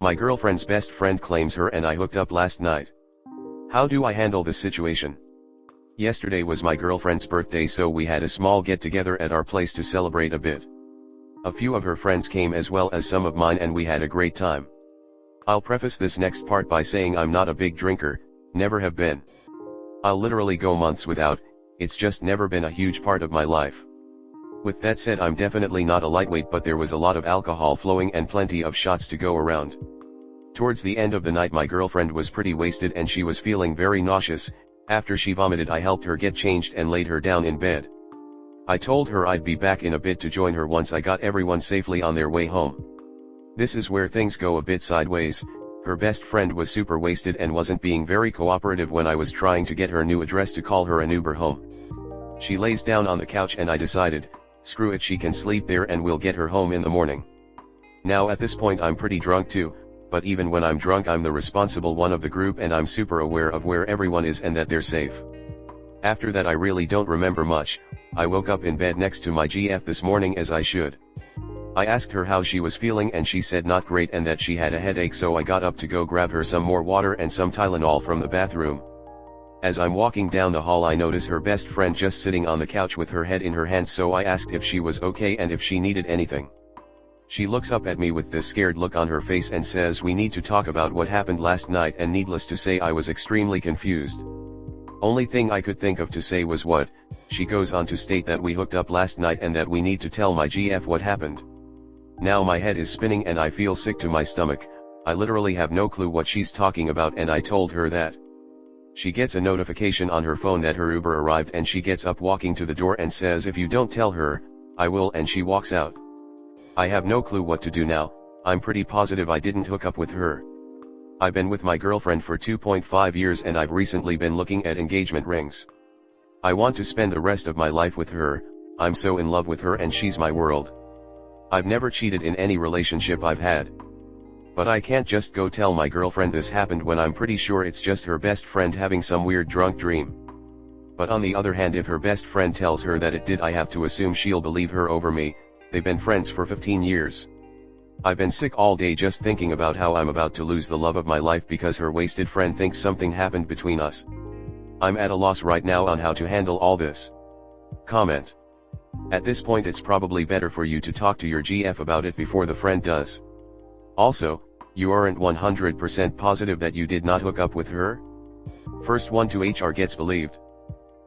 My girlfriend's best friend claims her and I hooked up last night. How do I handle this situation? Yesterday was my girlfriend's birthday, so we had a small get-together at our place to celebrate a bit. A few of her friends came as well as some of mine and we had a great time. I'll preface this next part by saying I'm not a big drinker, never have been. I'll literally go months without, it's just never been a huge part of my life. With that said, I'm definitely not a lightweight, but there was a lot of alcohol flowing and plenty of shots to go around. Towards the end of the night my girlfriend was pretty wasted and she was feeling very nauseous. After she vomited I helped her get changed and laid her down in bed. I told her I'd be back in a bit to join her once I got everyone safely on their way home. This is where things go a bit sideways. Her best friend was super wasted and wasn't being very cooperative when I was trying to get her new address to call her an Uber home. She lays down on the couch and I decided, screw it, she can sleep there and we'll get her home in the morning. Now at this point I'm pretty drunk too. But even when I'm drunk I'm the responsible one of the group and I'm super aware of where everyone is and that they're safe. After that I really don't remember much. I woke up in bed next to my GF this morning as I should. I asked her how she was feeling and she said not great and that she had a headache, so I got up to go grab her some more water and some Tylenol from the bathroom. As I'm walking down the hall I notice her best friend just sitting on the couch with her head in her hands, so I asked if she was okay and if she needed anything. She looks up at me with this scared look on her face and says we need to talk about what happened last night, and needless to say I was extremely confused. Only thing I could think of to say was what. She goes on to state that we hooked up last night and that we need to tell my GF what happened. Now my head is spinning and I feel sick to my stomach. I literally have no clue what she's talking about and I told her that. She gets a notification on her phone that her Uber arrived and she gets up walking to the door and says if you don't tell her, I will, and she walks out. I have no clue what to do now. I'm pretty positive I didn't hook up with her. I've been with my girlfriend for 2.5 years and I've recently been looking at engagement rings. I want to spend the rest of my life with her. I'm so in love with her and she's my world. I've never cheated in any relationship I've had. But I can't just go tell my girlfriend this happened when I'm pretty sure it's just her best friend having some weird drunk dream. But on the other hand, if her best friend tells her that it did, I have to assume she'll believe her over me. They've been friends for 15 years. I've been sick all day just thinking about how I'm about to lose the love of my life because her wasted friend thinks something happened between us. I'm at a loss right now on how to handle all this. Comment. At this point it's probably better for you to talk to your GF about it before the friend does. Also, you aren't 100% positive that you did not hook up with her? First one to HR gets believed.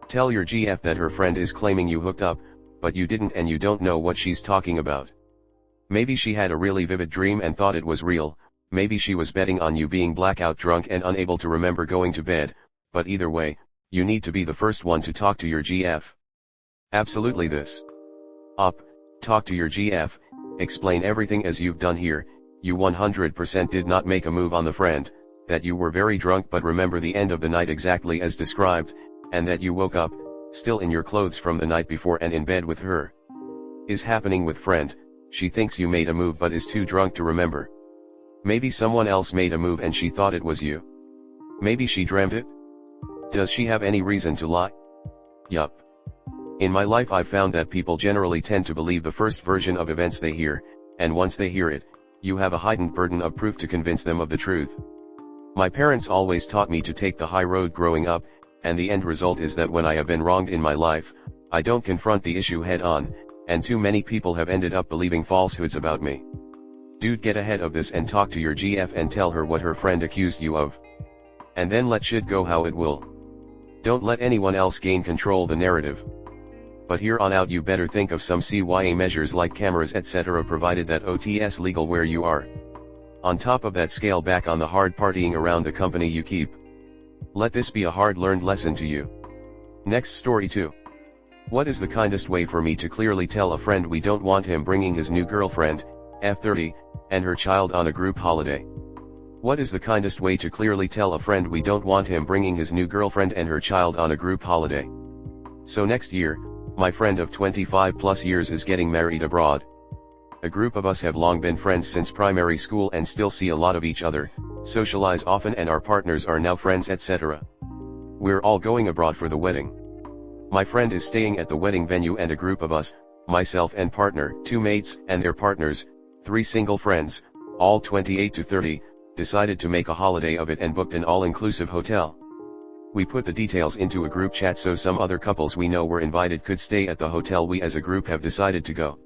Tell your GF that her friend is claiming you hooked up, but you didn't and you don't know what she's talking about. Maybe she had a really vivid dream and thought it was real, maybe she was betting on you being blackout drunk and unable to remember going to bed, but either way, you need to be the first one to talk to your GF. Absolutely this. Up, talk to your GF, explain everything as you've done here. You 100% did not make a move on the friend, that you were very drunk but remember the end of the night exactly as described, and that you woke up, still in your clothes from the night before and in bed with her. Is happening with friend, she thinks you made a move but is too drunk to remember. Maybe someone else made a move and she thought it was you. Maybe she dreamt it? Does she have any reason to lie? Yup. In my life I've found that people generally tend to believe the first version of events they hear, and once they hear it, you have a heightened burden of proof to convince them of the truth. My parents always taught me to take the high road growing up, and the end result is that when I have been wronged in my life, I don't confront the issue head on, and too many people have ended up believing falsehoods about me. Dude, get ahead of this and talk to your GF and tell her what her friend accused you of. And then let shit go how it will. Don't let anyone else gain control the narrative. But here on out you better think of some CYA measures like cameras etc, provided that OTS legal where you are. On top of that, scale back on the hard partying around the company you keep. Let this be a hard learned lesson to you. Next story 2. What is the kindest way for me to clearly tell a friend we don't want him bringing his new girlfriend, F30, and her child on a group holiday? What is the kindest way to clearly tell a friend we don't want him bringing his new girlfriend and her child on a group holiday? So next year, my friend of 25 plus years is getting married abroad. A group of us have long been friends since primary school and still see a lot of each other, socialize often, and our partners are now friends etc. We're all going abroad for the wedding. My friend is staying at the wedding venue and a group of us, myself and partner, 2 mates and their partners, 3 single friends, all 28 to 30, decided to make a holiday of it and booked an all-inclusive hotel. We put the details into a group chat so some other couples we know were invited could stay at the hotel we as a group have decided to go.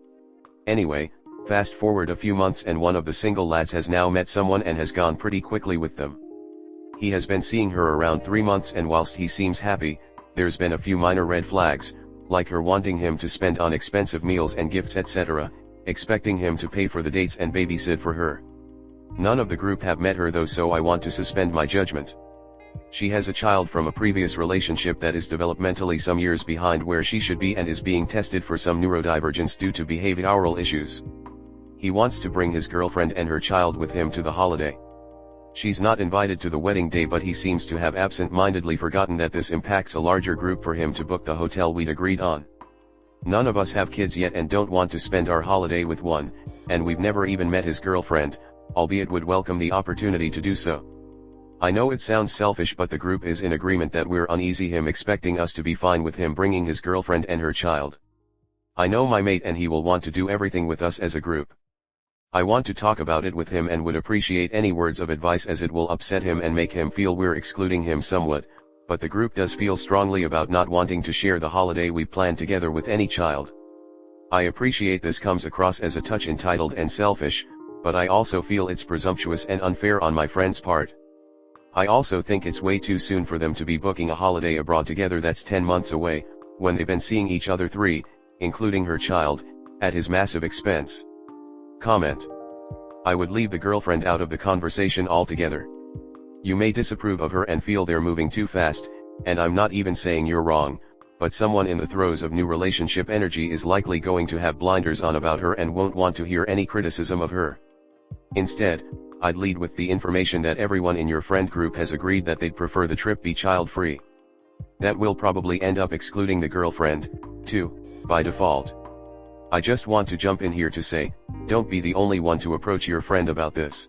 Anyway, fast forward a few months and one of the single lads has now met someone and has gone pretty quickly with them. He has been seeing her around 3 months, and whilst he seems happy, there's been a few minor red flags, like her wanting him to spend on expensive meals and gifts etc., expecting him to pay for the dates and babysit for her. None of the group have met her though, so I want to suspend my judgment. She has a child from a previous relationship that is developmentally some years behind where she should be and is being tested for some neurodivergence due to behavioral issues. He wants to bring his girlfriend and her child with him to the holiday. She's not invited to the wedding day, but he seems to have absent-mindedly forgotten that this impacts a larger group for him to book the hotel we'd agreed on. None of us have kids yet and don't want to spend our holiday with one, and we've never even met his girlfriend, albeit would welcome the opportunity to do so. I know it sounds selfish, but the group is in agreement that we're uneasy him expecting us to be fine with him bringing his girlfriend and her child. I know my mate and he will want to do everything with us as a group. I want to talk about it with him and would appreciate any words of advice, as it will upset him and make him feel we're excluding him somewhat, but the group does feel strongly about not wanting to share the holiday we planned together with any child. I appreciate this comes across as a touch entitled and selfish, but I also feel it's presumptuous and unfair on my friend's part. I also think it's way too soon for them to be booking a holiday abroad together that's 10 months away, when they've been seeing each other 3, including her child, at his massive expense. Comment. I would leave the girlfriend out of the conversation altogether. You may disapprove of her and feel they're moving too fast, and I'm not even saying you're wrong, but someone in the throes of new relationship energy is likely going to have blinders on about her and won't want to hear any criticism of her. Instead, I'd lead with the information that everyone in your friend group has agreed that they'd prefer the trip be child-free. That will probably end up excluding the girlfriend, too, by default. I just want to jump in here to say, don't be the only one to approach your friend about this.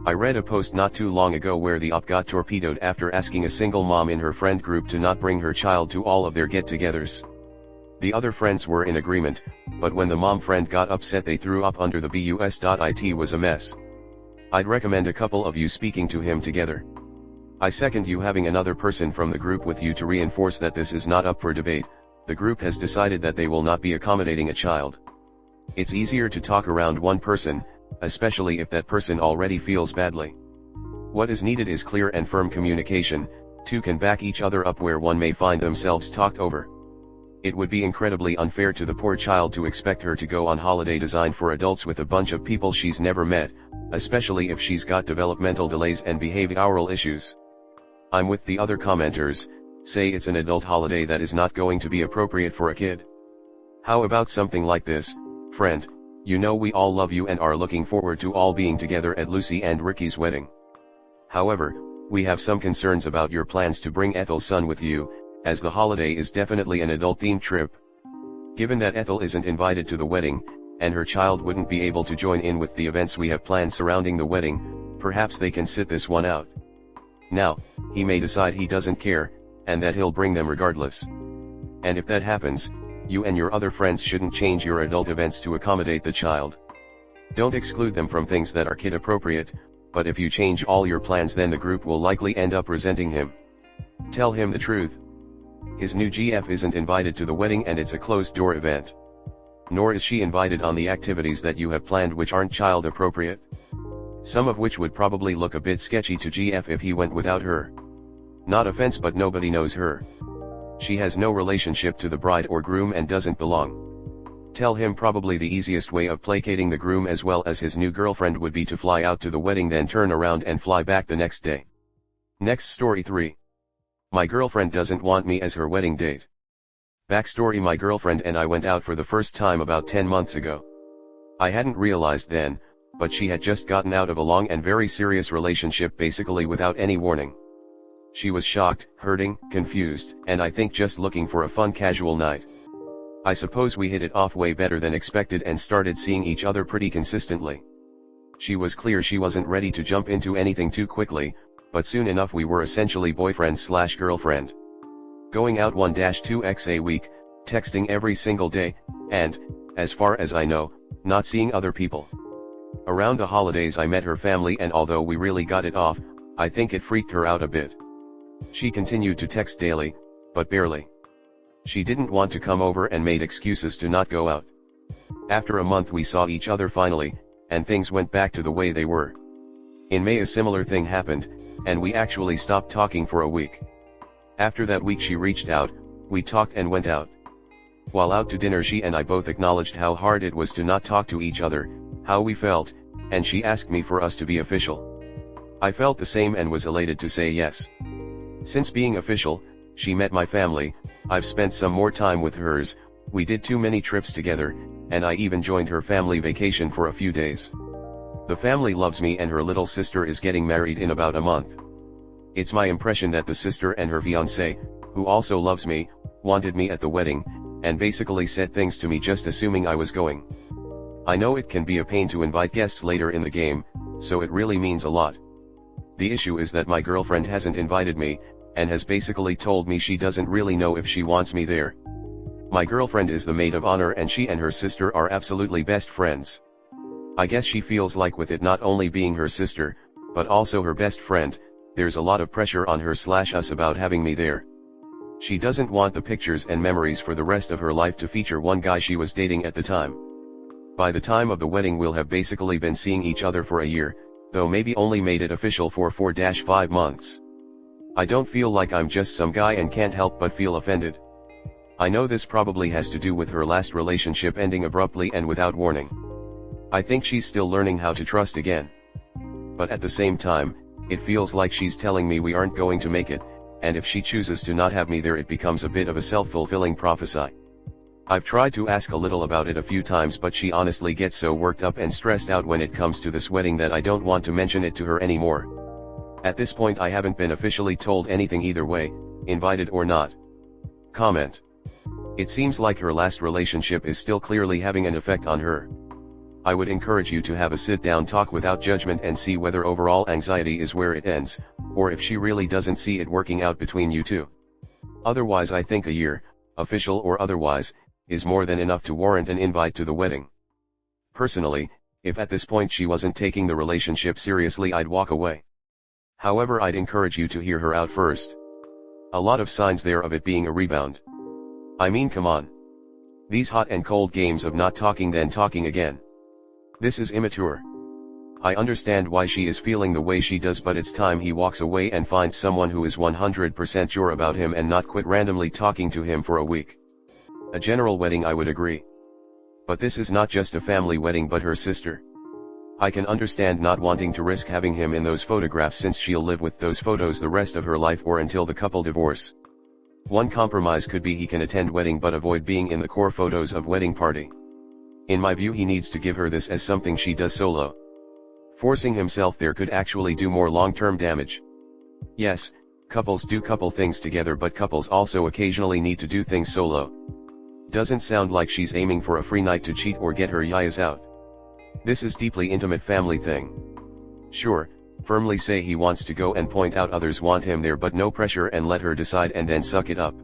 I read a post not too long ago where the op got torpedoed after asking a single mom in her friend group to not bring her child to all of their get-togethers. The other friends were in agreement, but when the mom friend got upset they threw up under the bus. It was a mess. I'd recommend a couple of you speaking to him together. I second you having another person from the group with you to reinforce that this is not up for debate. The group has decided that they will not be accommodating a child. It's easier to talk around one person, especially if that person already feels badly. What is needed is clear and firm communication. Two can back each other up where one may find themselves talked over. It would be incredibly unfair to the poor child to expect her to go on holiday designed for adults with a bunch of people she's never met, especially if she's got developmental delays and behavioral issues. I'm with the other commenters. Say it's an adult holiday that is not going to be appropriate for a kid. How about something like this: friend, you know we all love you and are looking forward to all being together at Lucy and Ricky's wedding. However, we have some concerns about your plans to bring Ethel's son with you, as the holiday is definitely an adult-themed trip. Given that Ethel isn't invited to the wedding, and her child wouldn't be able to join in with the events we have planned surrounding the wedding, perhaps they can sit this one out. Now, he may decide he doesn't care, and that he'll bring them regardless. And if that happens, you and your other friends shouldn't change your adult events to accommodate the child. Don't exclude them from things that are kid appropriate, but if you change all your plans then the group will likely end up resenting him. Tell him the truth. His new GF isn't invited to the wedding and it's a closed-door event. Nor is she invited on the activities that you have planned, which aren't child appropriate. Some of which would probably look a bit sketchy to GF if he went without her. Not offense, but nobody knows her. She has no relationship to the bride or groom and doesn't belong. Tell him probably the easiest way of placating the groom as well as his new girlfriend would be to fly out to the wedding then turn around and fly back the next day. Next story 3. My girlfriend doesn't want me as her wedding date. Backstory: my girlfriend and I went out for the first time about 10 months ago. I hadn't realized then, but she had just gotten out of a long and very serious relationship basically without any warning. She was shocked, hurting, confused, and I think just looking for a fun casual night. I suppose we hit it off way better than expected and started seeing each other pretty consistently. She was clear she wasn't ready to jump into anything too quickly, but soon enough we were essentially boyfriend/girlfriend. Going out 1-2x a week, texting every single day, and, as far as I know, not seeing other people. Around the holidays I met her family, and although we really got it off, I think it freaked her out a bit. She continued to text daily, but barely. She didn't want to come over and made excuses to not go out. After a month we saw each other finally, and things went back to the way they were. In May a similar thing happened, and we actually stopped talking for a week. After that week she reached out, we talked and went out. While out to dinner she and I both acknowledged how hard it was to not talk to each other, how we felt, and she asked me for us to be official. I felt the same and was elated to say yes. Since being official, she met my family, I've spent some more time with hers, we did too many trips together, and I even joined her family vacation for a few days. The family loves me and her little sister is getting married in about a month. It's my impression that the sister and her fiancé, who also loves me, wanted me at the wedding, and basically said things to me just assuming I was going. I know it can be a pain to invite guests later in the game, so it really means a lot. The issue is that my girlfriend hasn't invited me, and has basically told me she doesn't really know if she wants me there. My girlfriend is the maid of honor and she and her sister are absolutely best friends. I guess she feels like with it not only being her sister, but also her best friend, there's a lot of pressure on her/us about having me there. She doesn't want the pictures and memories for the rest of her life to feature one guy she was dating at the time. By the time of the wedding we'll have basically been seeing each other for a year, though maybe only made it official for 4-5 months. I don't feel like I'm just some guy and can't help but feel offended. I know this probably has to do with her last relationship ending abruptly and without warning. I think she's still learning how to trust again. But at the same time, it feels like she's telling me we aren't going to make it, and if she chooses to not have me there it becomes a bit of a self-fulfilling prophecy. I've tried to ask a little about it a few times but she honestly gets so worked up and stressed out when it comes to this wedding that I don't want to mention it to her anymore. At this point I haven't been officially told anything either way, invited or not. Comment. It seems like her last relationship is still clearly having an effect on her. I would encourage you to have a sit-down talk without judgment and see whether overall anxiety is where it ends, or if she really doesn't see it working out between you two. Otherwise I think a year, official or otherwise, is more than enough to warrant an invite to the wedding. Personally, if at this point she wasn't taking the relationship seriously I'd walk away. However, I'd encourage you to hear her out first. A lot of signs there of it being a rebound. I mean, come on. These hot and cold games of not talking then talking again. This is immature. I understand why she is feeling the way she does, but it's time he walks away and finds someone who is 100% sure about him and not quit randomly talking to him for a week. A general wedding I would agree. But this is not just a family wedding but her sister. I can understand not wanting to risk having him in those photographs since she'll live with those photos the rest of her life or until the couple divorce. One compromise could be he can attend wedding but avoid being in the core photos of wedding party. In my view he needs to give her this as something she does solo. Forcing himself there could actually do more long-term damage. Yes, couples do couple things together but couples also occasionally need to do things solo. Doesn't sound like she's aiming for a free night to cheat or get her yayas out. This is deeply intimate family thing. Sure, firmly say he wants to go and point out others want him there but no pressure and let her decide and then suck it up.